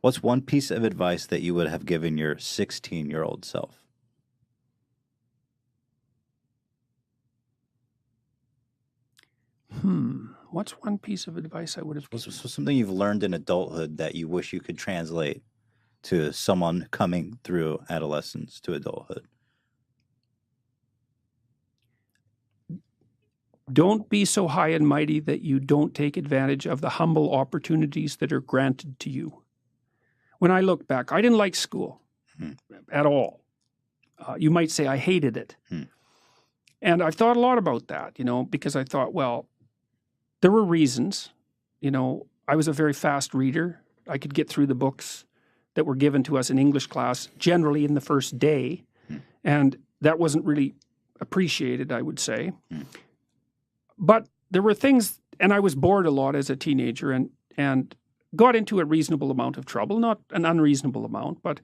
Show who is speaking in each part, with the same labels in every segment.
Speaker 1: What's one piece of advice that you would have given your 16-year-old self?
Speaker 2: What's one piece of advice I would have given?
Speaker 1: So something you've learned in adulthood that you wish you could translate to someone coming through adolescence to adulthood.
Speaker 2: Don't be so high and mighty that you don't take advantage of the humble opportunities that are granted to you. When I look back, I didn't like school at all. You might say I hated it. And I've thought a lot about that, because I thought, well, there were reasons. I was a very fast reader. I could get through the books that were given to us in English class generally in the first day. And that wasn't really appreciated, I would say. But there were things, and I was bored a lot as a teenager and got into a reasonable amount of trouble, not an unreasonable amount, but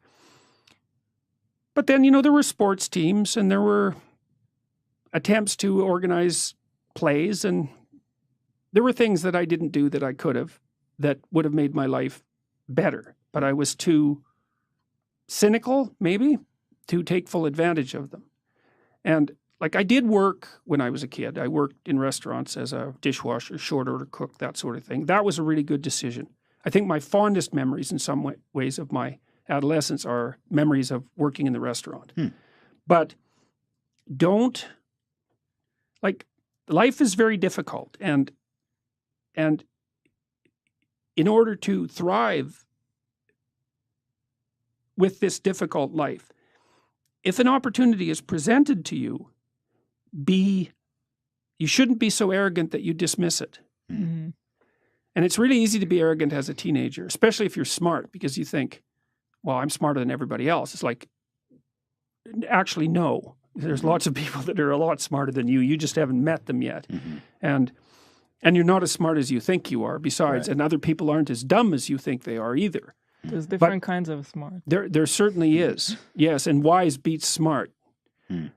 Speaker 2: then, there were sports teams and there were attempts to organize plays, and there were things that I didn't do that I could have that would have made my life better. But I was too cynical, maybe, to take full advantage of them. And I did work when I was a kid. I worked in restaurants as a dishwasher, short order cook, that sort of thing. That was a really good decision. I think my fondest memories in some ways of my adolescence are memories of working in the restaurant. But life is very difficult. And in order to thrive with this difficult life, if an opportunity is presented to you, you shouldn't be so arrogant that you dismiss it. And it's really easy to be arrogant as a teenager, especially if you're smart, because you think, well, I'm smarter than everybody else. It's like, actually, no. There's lots of people that are a lot smarter than you. You just haven't met them yet. And you're not as smart as you think you are, besides. Right. And other people aren't as dumb as you think they are either.
Speaker 3: There's different kinds of smart.
Speaker 2: There certainly is. Yes, and wise beats smart.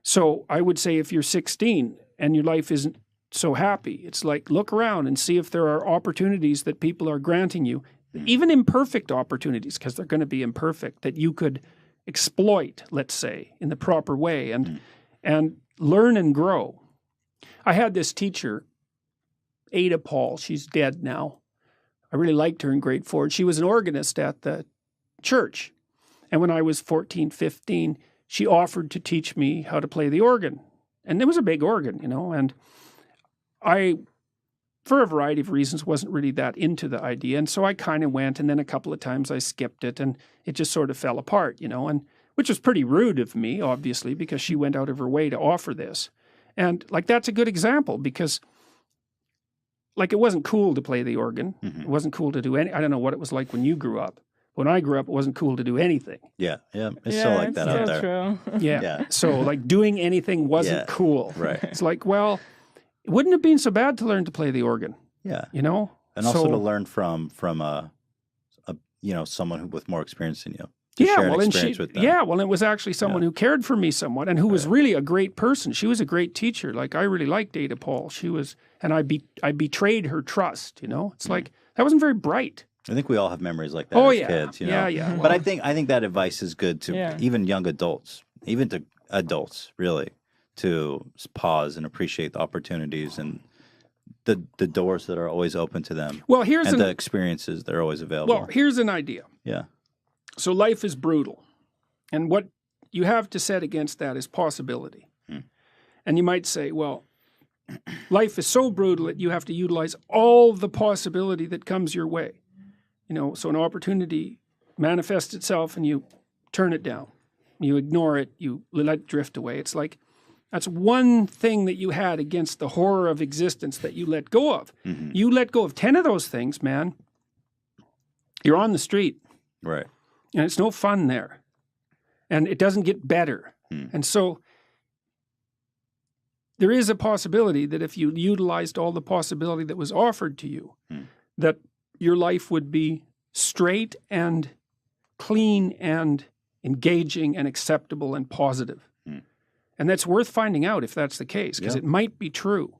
Speaker 2: So I would say if you're 16 and your life isn't so happy, it's like, look around and see if there are opportunities that people are granting you, even imperfect opportunities, because they're going to be imperfect, that you could exploit, let's say, in the proper way and learn and grow. I had this teacher, Ada Paul. She's dead now. I really liked her in grade 4. She was an organist at the church. And when I was 14, 15, she offered to teach me how to play the organ. And it was a big organ, and I, for a variety of reasons, wasn't really that into the idea. And so I kind of went, and then a couple of times I skipped it, and it just sort of fell apart, and which was pretty rude of me, obviously, because she went out of her way to offer this. And that's a good example, because it wasn't cool to play the organ. It wasn't cool to do I don't know what it was like when you grew up. When I grew up, it wasn't cool to do anything.
Speaker 1: Yeah. It's still like that out there.
Speaker 3: True.
Speaker 2: Yeah. So doing anything wasn't cool.
Speaker 1: Right.
Speaker 2: It's like, well, it wouldn't have been so bad to learn to play the organ.
Speaker 1: Yeah.
Speaker 2: And
Speaker 1: also to learn from someone with more experience than you. With them.
Speaker 2: Well, it was actually someone who cared for me somewhat and who was really a great person. She was a great teacher. I really liked Ada Paul. And I betrayed her trust, It's like, that wasn't very bright.
Speaker 1: I think we all have memories like that as kids,
Speaker 2: Yeah.
Speaker 1: But I think that advice is good to even young adults, even to adults, really, to pause and appreciate the opportunities and the doors that are always open to them.
Speaker 2: Well,
Speaker 1: the experiences that are always available.
Speaker 2: Well, here's an idea.
Speaker 1: Yeah.
Speaker 2: So life is brutal. And what you have to set against that is possibility. And you might say, well, life is so brutal that you have to utilize all the possibility that comes your way. So an opportunity manifests itself and you turn it down. You ignore it. You let it drift away. It's like, that's one thing that you had against the horror of existence that you let go of. You let go of 10 of those things, man. You're on the street.
Speaker 1: Right.
Speaker 2: And it's no fun there. And it doesn't get better. And so there is a possibility that if you utilized all the possibility that was offered to you, that your life would be straight and clean and engaging and acceptable and positive. And that's worth finding out if that's the case, because it might be true.